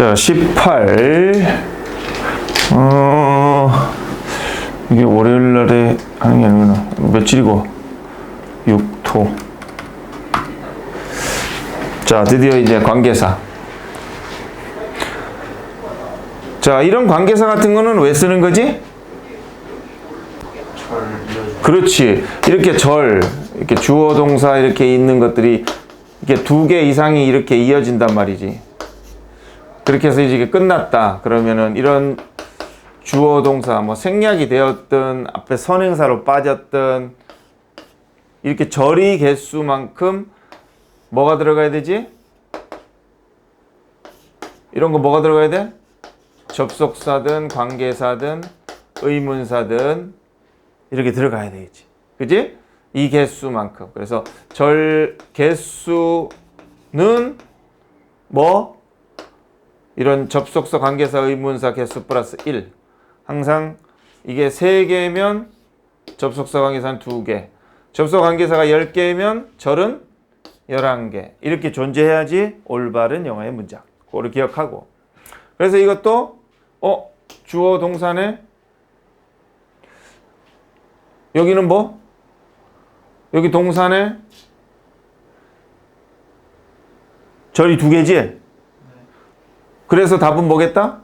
자, 18. 이게 월요일 날에 하는 게 아니구나. 며칠이고? 6토. 자, 드디어 이제 관계사. 자, 이런 관계사 같은 거는 왜 쓰는 거지? 그렇지. 이렇게 이렇게 주어, 동사 이렇게 있는 것들이 이렇게 2개 이상이 이렇게 이어진단 말이지. 그렇게 해서 이제 끝났다. 그러면은 이런 주어, 동사, 뭐 생략이 되었든, 앞에 선행사로 빠졌든, 이렇게 절이 개수만큼 뭐가 들어가야 되지? 이런 거 뭐가 들어가야 돼? 접속사든, 관계사든, 의문사든, 이렇게 들어가야 되겠지. 그지? 이 개수만큼. 그래서 절 개수는 뭐? 이런 접속사, 관계사, 의문사 개수 플러스 1. 항상 이게 3개면 접속사, 관계사는 2개. 접속, 관계사가 10개면 절은 11개. 이렇게 존재해야지 올바른 영어의 문장. 그거를 기억하고. 그래서 이것도 주어, 동사네. 여기는 뭐? 여기 동사네. 절이 2개지? 그래서 답은 뭐겠다?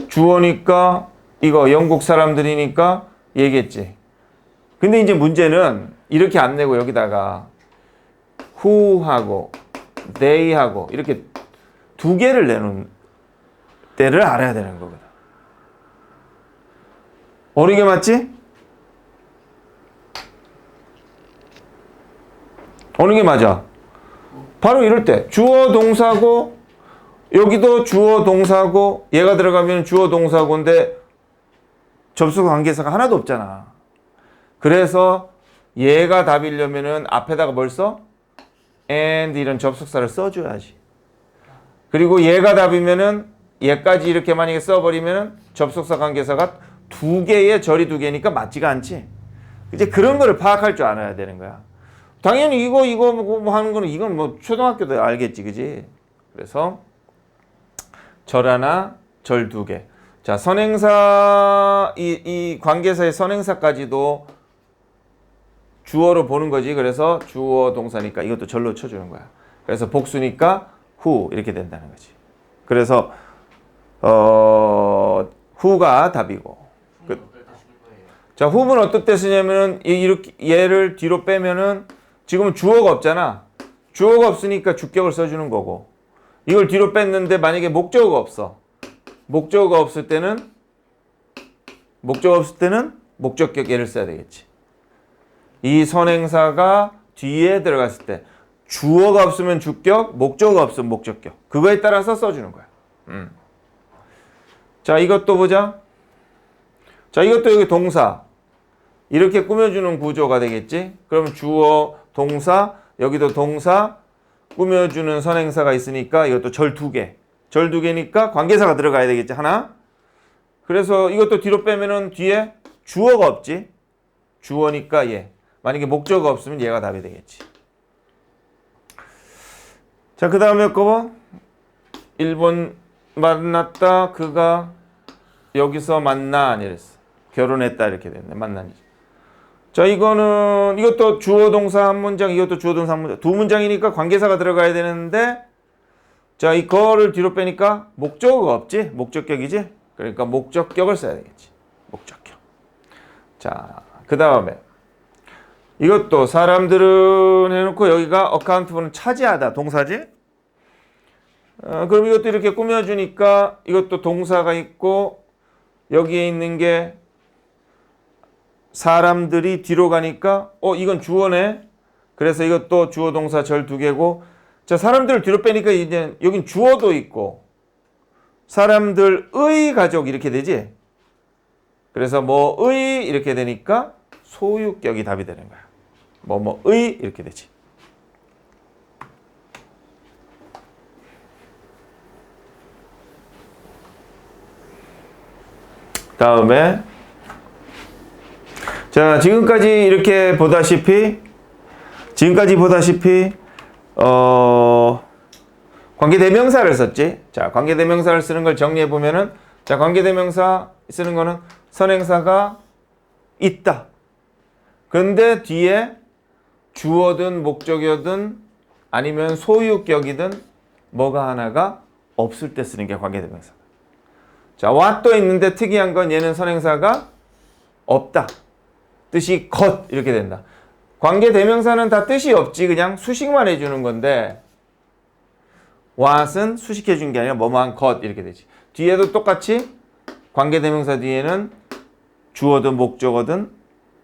주어니까 이거 영국 사람들이니까 얘기했지. 근데 이제 문제는 이렇게 안 내고 여기다가 who하고 they하고 이렇게 2개를 내놓은 때를 알아야 되는 거거든. 어느 게 맞지? 어느 게 맞아? 바로 이럴 때 주어, 동사고 여기도 주어, 동사고 얘가 들어가면 주어, 동사고인데 접속 관계사가 하나도 없잖아. 그래서 얘가 답이려면은 앞에다가 뭘 써? and 이런 접속사를 써줘야지. 그리고 얘가 답이면은 얘까지 이렇게 만약에 써버리면은 접속사 관계사가 2개의 절이 2개니까 맞지가 않지. 이제 그런 거를 파악할 줄 알아야 되는 거야. 당연히 이거 뭐 하는 거는 이건 뭐 초등학교도 알겠지, 그지? 그래서 절 하나, 절 2개. 자, 선행사 이 관계사의 선행사까지도 주어로 보는 거지. 그래서 주어, 동사니까 이것도 절로 쳐주는 거야. 그래서 복수니까 who 이렇게 된다는 거지. 그래서 who가 답이고. 자, who는 어떨 때 쓰냐면은 이렇게 얘를 뒤로 빼면은 지금은 주어가 없잖아. 주어가 없으니까 주격을 써주는 거고. 이걸 뒤로 뺐는데 만약에 목적어가 없어. 목적어가 없을 때는 목적격 얘를 써야 되겠지. 이 선행사가 뒤에 들어갔을 때 주어가 없으면 주격, 목적어가 없으면 목적격. 그거에 따라서 써주는 거야. 자, 이것도 보자. 자, 이것도 여기 동사. 이렇게 꾸며주는 구조가 되겠지. 그러면 주어, 동사, 여기도 동사, 꾸며주는 선행사가 있으니까 이것도 절 2개. 절 2개니까 관계사가 들어가야 되겠지, 하나. 그래서 이것도 뒤로 빼면은 뒤에 주어가 없지. 주어니까 얘. 만약에 목적어가 없으면 얘가 답이 되겠지. 자, 그 다음에 거 봐. 1번 만났다. 그가 여기서 만나. 이랬어. 결혼했다. 이렇게 됐네. 만나니지. 자, 이것도 주어, 동사 한 문장, 이것도 주어, 동사 한 문장. 2문장이니까 관계사가 들어가야 되는데, 자, 이거를 뒤로 빼니까 목적어가 없지? 목적격이지? 그러니까 목적격을 써야 되겠지. 목적격. 자, 그 다음에 이것도 사람들은 해놓고 여기가 어카운트분은 차지하다. 동사지? 그럼 이것도 이렇게 꾸며주니까 이것도 동사가 있고 여기에 있는 게 사람들이 뒤로 가니까 이건 주어네. 그래서 이것도 주어, 동사 절 2개고. 자, 사람들을 뒤로 빼니까 이제 여긴 주어도 있고 사람들의 가족 이렇게 되지. 그래서 뭐의 이렇게 되니까 소유격이 답이 되는 거야. 뭐의 이렇게 되지. 다음에 자, 지금까지 보다시피 관계대명사를 썼지. 자, 관계대명사를 쓰는 걸 정리해 보면은, 자, 관계대명사 쓰는 거는 선행사가 있다. 그런데 뒤에 주어든 목적어든 아니면 소유격이든 뭐가 하나가 없을 때 쓰는 게 관계대명사. 자, what도 있는데 특이한 건 얘는 선행사가 없다. 뜻이 것 이렇게 된다. 관계대명사는 다 뜻이 없지. 그냥 수식만 해주는 건데 what은 수식해준 게 아니라 뭐뭐한 것 이렇게 되지. 뒤에도 똑같이 관계대명사 뒤에는 주어든 목적어든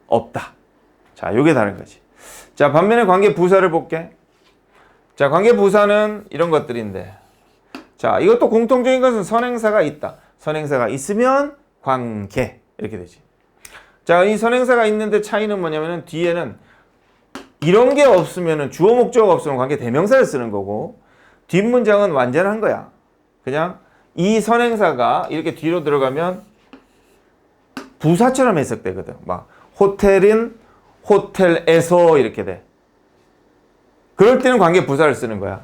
없다. 자, 요게 다른 거지. 자, 반면에 관계부사를 볼게. 자, 관계부사는 이런 것들인데, 자, 이것도 공통적인 것은 선행사가 있다. 선행사가 있으면 관계 이렇게 되지. 자, 이 선행사가 있는데 차이는 뭐냐면은 뒤에는 이런 게 없으면은 주어 목적어가 없으면 관계대명사를 쓰는 거고 뒷문장은 완전한 거야. 그냥 이 선행사가 이렇게 뒤로 들어가면 부사처럼 해석되거든. 막 호텔인 호텔에서 이렇게 돼. 그럴 때는 관계부사를 쓰는 거야.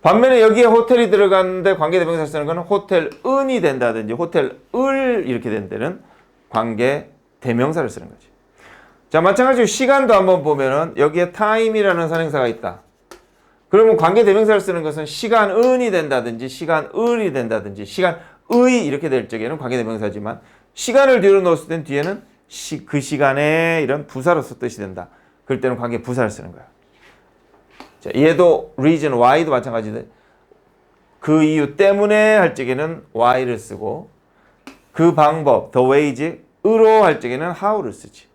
반면에 여기에 호텔이 들어갔는데 관계대명사 쓰는 거는 호텔은이 된다든지 호텔을 이렇게 된 데는 관계대명사를 쓰는 거지. 자, 마찬가지로 시간도 한번 보면은 여기에 time이라는 선행사가 있다. 그러면 관계대명사를 쓰는 것은 시간은이 된다든지 시간을이 된다든지 시간의 이렇게 될 적에는 관계대명사지만 시간을 뒤로 넣었을 땐 뒤에는 그 시간에 이런 부사로서 뜻이 된다. 그럴 때는 관계부사를 쓰는 거야. 자, 얘도 reason why도 마찬가지인데 그 이유 때문에 할 적에는 why를 쓰고 그 방법 the way'으로 할 적에는 how를 쓰지.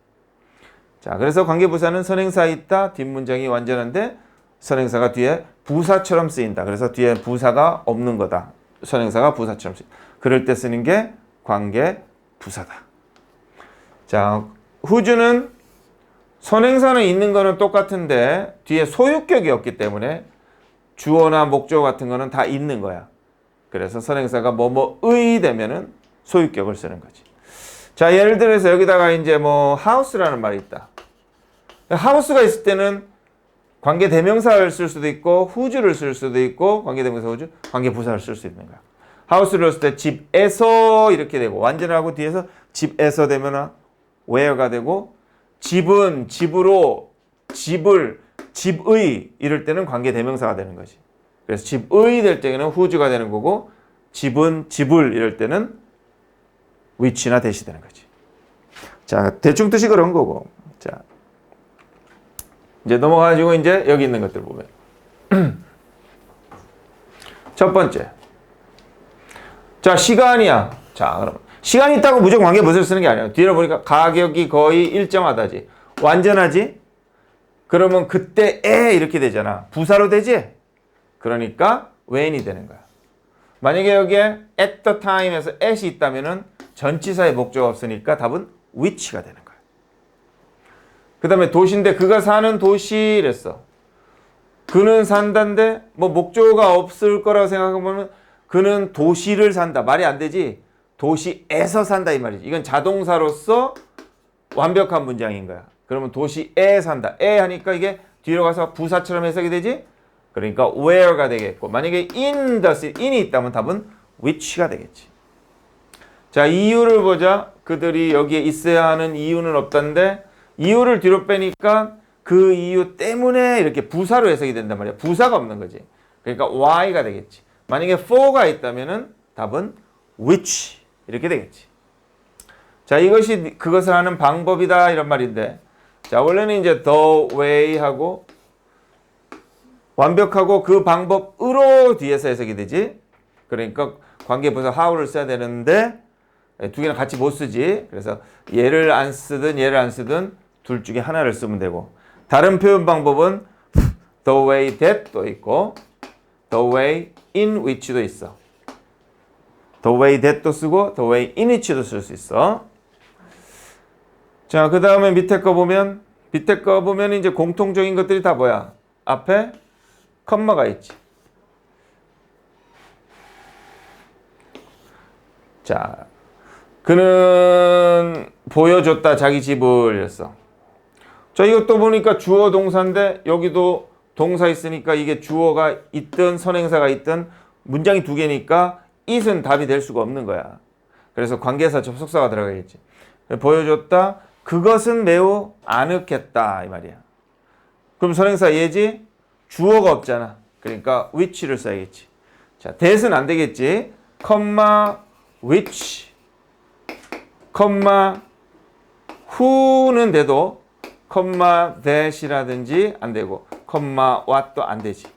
자, 그래서 관계부사는 선행사 있다. 뒷문장이 완전한데 선행사가 뒤에 부사처럼 쓰인다. 그래서 뒤에 부사가 없는 거다. 선행사가 부사처럼 쓰인다. 그럴 때 쓰는 게 관계부사다. 자, who's는 선행사는 있는 거는 똑같은데 뒤에 소유격이 없기 때문에 주어나 목적어 같은 거는 다 있는 거야. 그래서 선행사가 뭐뭐의 되면은 소유격을 쓰는 거지. 자, 예를 들어서 여기다가 이제 뭐 house라는 말이 있다. house가 있을 때는 관계대명사를 쓸 수도 있고 who's를 쓸 수도 있고 관계대명사 who's, 관계부사를 쓸 수 있는 거야. house를 쓸 때 집에서 이렇게 되고 완전하고 뒤에서 집에서 되면 where가 되고 집은 집으로 집을 집의 이럴 때는 관계대명사가 되는 거지. 그래서 집의 될 때는 who's가 되는 거고 집은 집을 이럴 때는 which나 that이 되는 거지. 자, 대충 뜻이 그런 거고. 자, 이제 넘어가지고 이제 여기 있는 것들 보면 첫 번째. 자, 시간이야. 자, 그럼 시간이 있다고 무조건 관계부사를 쓰는 게 아니야. 뒤로 보니까 가격이 거의 일정하다지. 완전하지? 그러면 그때에 이렇게 되잖아. 부사로 되지? 그러니까 when이 되는 거야. 만약에 여기에 at the time에서 at이 있다면은 전치사의 목적어가 없으니까 답은 which가 되는 거야. 그 다음에 도시인데 그가 사는 도시 이랬어. 그는 산다인데 뭐 목적어가 없을 거라고 생각하면 그는 도시를 산다. 말이 안 되지. 도시에서 산다 이 말이지. 이건 자동사로서 완벽한 문장인 거야. 그러면 도시에 산다. 에 하니까 이게 뒤로 가서 부사처럼 해석이 되지? 그러니까 where가 되겠고 만약에 in the city, in이 있다면 답은 which가 되겠지. 자, 이유를 보자. 그들이 여기에 있어야 하는 이유는 없던데 이유를 뒤로 빼니까 그 이유 때문에 이렇게 부사로 해석이 된단 말이야. 부사가 없는 거지. 그러니까 why가 되겠지. 만약에 for가 있다면은 답은 which 이렇게 되겠지. 자, 이것이 그것을 하는 방법이다 이런 말인데 자, 원래는 이제 the way 하고 완벽하고 그 방법으로 뒤에서 해석이 되지. 그러니까 관계부사 how를 써야 되는데 두 개는 같이 못 쓰지. 그래서 얘를 안 쓰든 얘를 안 쓰든 둘 중에 하나를 쓰면 되고 다른 표현 방법은 the way that도 있고 the way in which도 있어. the way that도 쓰고 the way in which도 쓸 수 있어. 자, 그 다음에 밑에 거 보면 이제 공통적인 것들이 다 뭐야? 앞에 컴마가 있지. 자, 그는 보여줬다 자기 집을 했어. 자, 이것도 보니까 주어 동사인데 여기도 동사 있으니까 이게 주어가 있든 선행사가 있든 문장이 두 개니까 it은 답이 될 수가 없는 거야. 그래서 관계사 접속사가 들어가겠지. 보여줬다. 그것은 매우 아늑했다 이 말이야. 그럼 선행사 예지? 주어가 없잖아. 그러니까 which를 써야겠지. 자, that은 안 되겠지. which, who는 돼도 that이라든지 안 되고 what도 안 되지.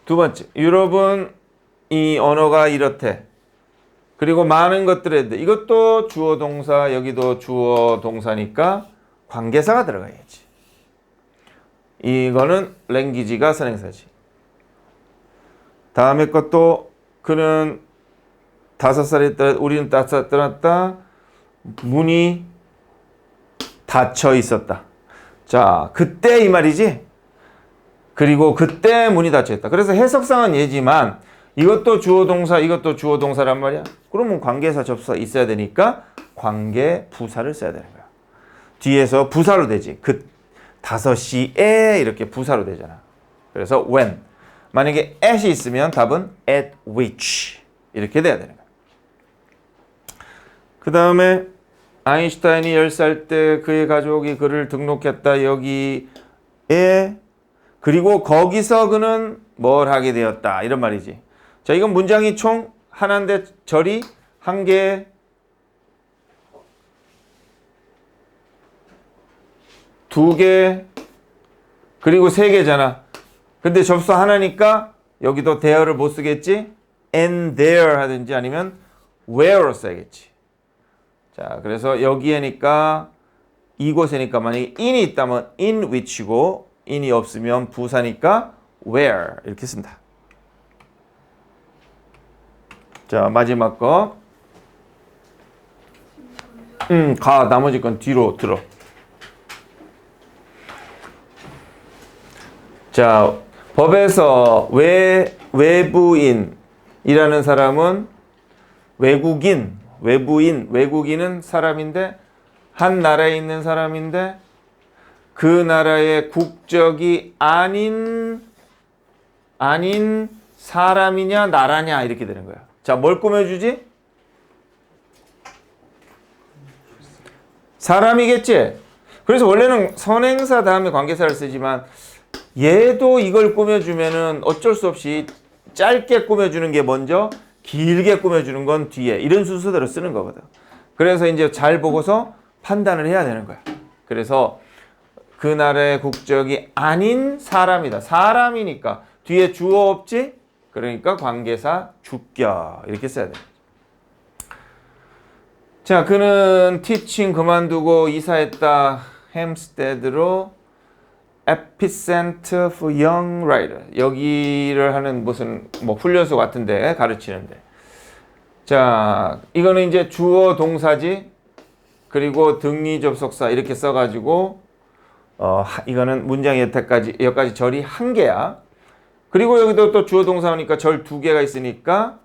두 번째, 유럽은 이 언어가 이렇대. 그리고 많은 것들에 대해 이것도 주어 동사, 여기도 주어 동사니까 관계사가 들어가야지. 이거는 랭귀지가 선행사지. 다음에 것도 그는 5살에 떠 우리는 5살 떠났다. 문이 닫혀 있었다. 자, 그때 이 말이지. 그리고 그때 문이 닫혀 있다. 그래서 해석상은 예지만 이것도 주어 동사, 이것도 주어 동사란 말이야. 그러면 관계사 접사 있어야 되니까 관계 부사를 써야 되는 거야. 뒤에서 부사로 되지. 그 5시에 이렇게 부사로 되잖아. 그래서 when. 만약에 at이 있으면 답은 at which 이렇게 돼야 되는 거야. 그 다음에 아인슈타인이 10살 때 그의 가족이 그를 등록했다. 여기에 그리고 거기서 그는 뭘 하게 되었다. 이런 말이지. 자, 이건 문장이 총 하나인데 절이 한 개, 두 개, 그리고 세 개잖아. 근데 접수 하나니까 여기도 there를 못 쓰겠지? and there 하든지 아니면 where로 써야겠지. 자, 그래서 여기에니까 이곳에니까 만약에 in이 있다면 in which고 in이 없으면 부사니까 where 이렇게 쓴다. 자, 마지막 거. 나머지 건 뒤로 들어. 자, 법에서 외부인이라는 사람은 외국인은 사람인데 한 나라에 있는 사람인데 그 나라의 국적이 아닌 사람이냐 나라냐 이렇게 되는 거야. 자, 뭘 꾸며주지? 사람이겠지? 그래서 원래는 선행사 다음에 관계사를 쓰지만 얘도 이걸 꾸며주면은 어쩔 수 없이 짧게 꾸며주는 게 먼저 길게 꾸며주는 건 뒤에 이런 순서대로 쓰는 거거든. 그래서 이제 잘 보고서 판단을 해야 되는 거야. 그래서 그 나라의 국적이 아닌 사람이다. 사람이니까 뒤에 주어 없지? 그러니까 관계사 주격 이렇게 써야 돼. 자, 그는 티칭 그만두고 이사했다. 햄스테드로 에피센터 for young writer. 여기를 하는 무슨 뭐 훈련소 같은데 가르치는데. 자, 이거는 이제 주어 동사지. 그리고 등위 접속사 이렇게 써가지고 이거는 문장 여기까지 절이 한 개야. 그리고 여기도 또 주어 동사니까 절 두 개가 있으니까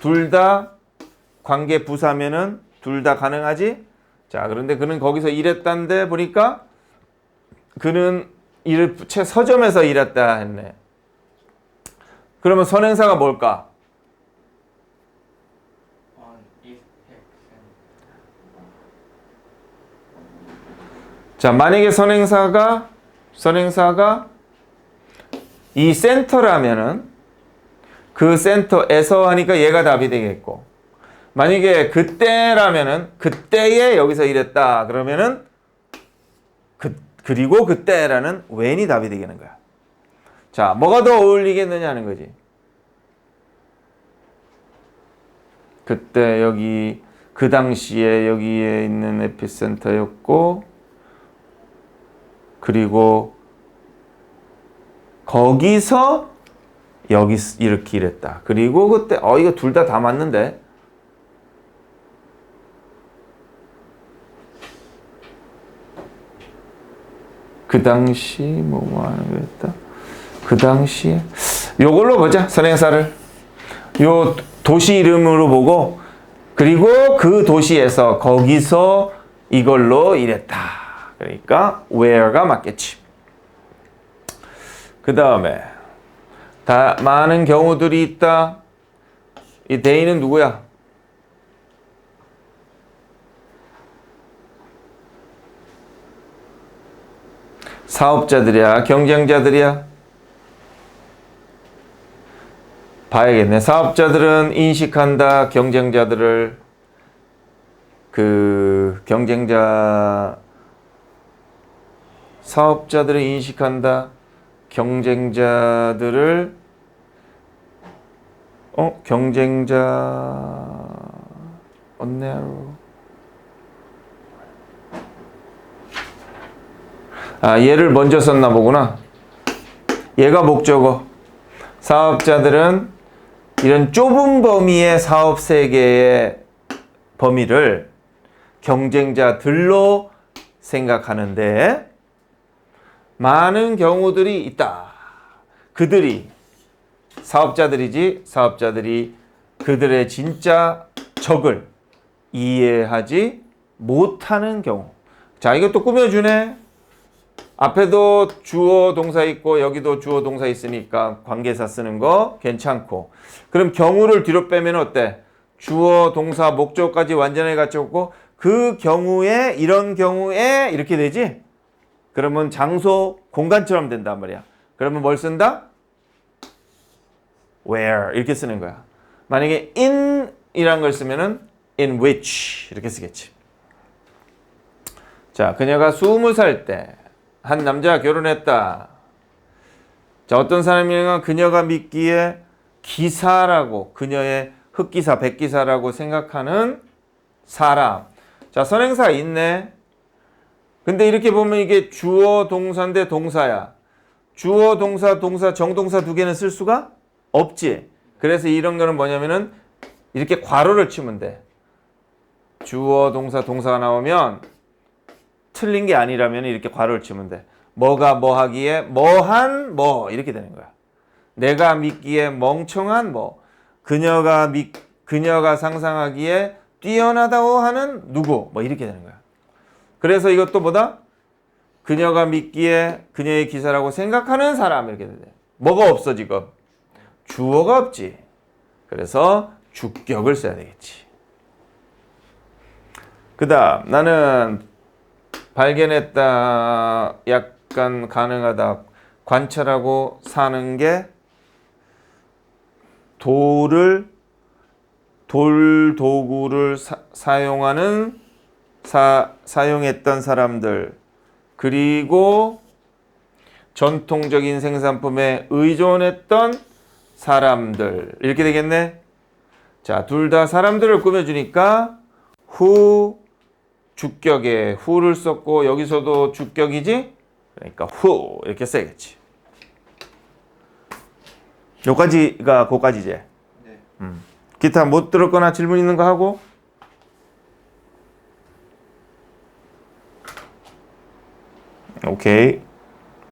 둘 다 관계 부사면은 둘 다 가능하지. 자, 그런데 그는 거기서 일했다는데 보니까 그는 서점에서 일했다 했네. 그러면 선행사가 뭘까? 자, 만약에 선행사가 이 센터라면은 그 센터에서 하니까 얘가 답이 되겠고, 만약에 그때라면은 그때에 여기서 일했다 그러면은 그리고 그때라는 when이 답이 되겠는 거야. 자, 뭐가 더 어울리겠느냐 하는 거지. 그때 여기 그 당시에 여기에 있는 에피센터였고, 그리고 거기서 여기 이렇게 일했다. 그리고 그때 이거 둘 다 맞는데. 그 당시 뭐 하는 거였다. 그 당시에 요걸로 보자. 선행사를 요 도시 이름으로 보고, 그리고 그 도시에서 거기서 이걸로 일했다. 그러니까 where가 맞겠지. 그 다음에 다 많은 경우들이 있다. 이 they는 누구야? 사업자들이야, 경쟁자들이야? 봐야겠네. 사업자들은 인식한다, 경쟁자들을. 사업자들은 인식한다, 경쟁자들을, 경쟁자, 언내로. 얘를 먼저 썼나 보구나. 얘가 목적어. 사업자들은 이런 좁은 범위의 사업 세계의 범위를 경쟁자들로 생각하는데 많은 경우들이 있다. 그들이 사업자들이지, 사업자들이 그들의 진짜 적을 이해하지 못하는 경우. 자, 이것도 꾸며주네. 앞에도 주어 동사 있고 여기도 주어 동사 있으니까 관계사 쓰는 거 괜찮고. 그럼 경우를 뒤로 빼면 어때? 주어 동사 목적까지 완전히 갖췄고 그 경우에 이런 경우에 이렇게 되지? 그러면 장소 공간처럼 된단 말이야. 그러면 뭘 쓴다? where 이렇게 쓰는 거야. 만약에 in 이란 걸 쓰면은 in which 이렇게 쓰겠지. 자, 그녀가 20살 때 한 남자가 결혼했다. 자, 어떤 사람이냐면 그녀가 믿기에 기사라고, 그녀의 흑기사, 백기사라고 생각하는 사람. 자, 선행사가 있네. 근데 이렇게 보면 이게 주어 동사인데 동사야. 주어 동사, 동사, 정동사 두 개는 쓸 수가 없지. 그래서 이런 거는 뭐냐면은 이렇게 괄호를 치면 돼. 주어 동사, 동사가 나오면 틀린 게 아니라면 이렇게 괄호를 치면 돼. 뭐가 뭐 하기에 뭐한 뭐 이렇게 되는 거야. 내가 믿기에 멍청한 뭐. 그녀가 상상하기에 뛰어나다고 하는 누구 뭐 이렇게 되는 거야. 그래서 이것도 뭐다? 그녀가 믿기에 그녀의 기사라고 생각하는 사람 이렇게 돼. 뭐가 없어 지금? 주어가 없지. 그래서 주격을 써야 되겠지. 그 다음 나는 발견했다, 약간 가능하다, 관찰하고 사는 게 돌 도구를 사용했던 사람들, 그리고 전통적인 생산품에 의존했던 사람들 이렇게 되겠네. 자, 둘 다 사람들을 꾸며주니까 who 주격에 who를 썼고 여기서도 주격이지? 그러니까 who 이렇게 써야겠지. 여기까지가 그거까지지? 네. 기타 못 들었거나 질문 있는 거 하고? 오케이.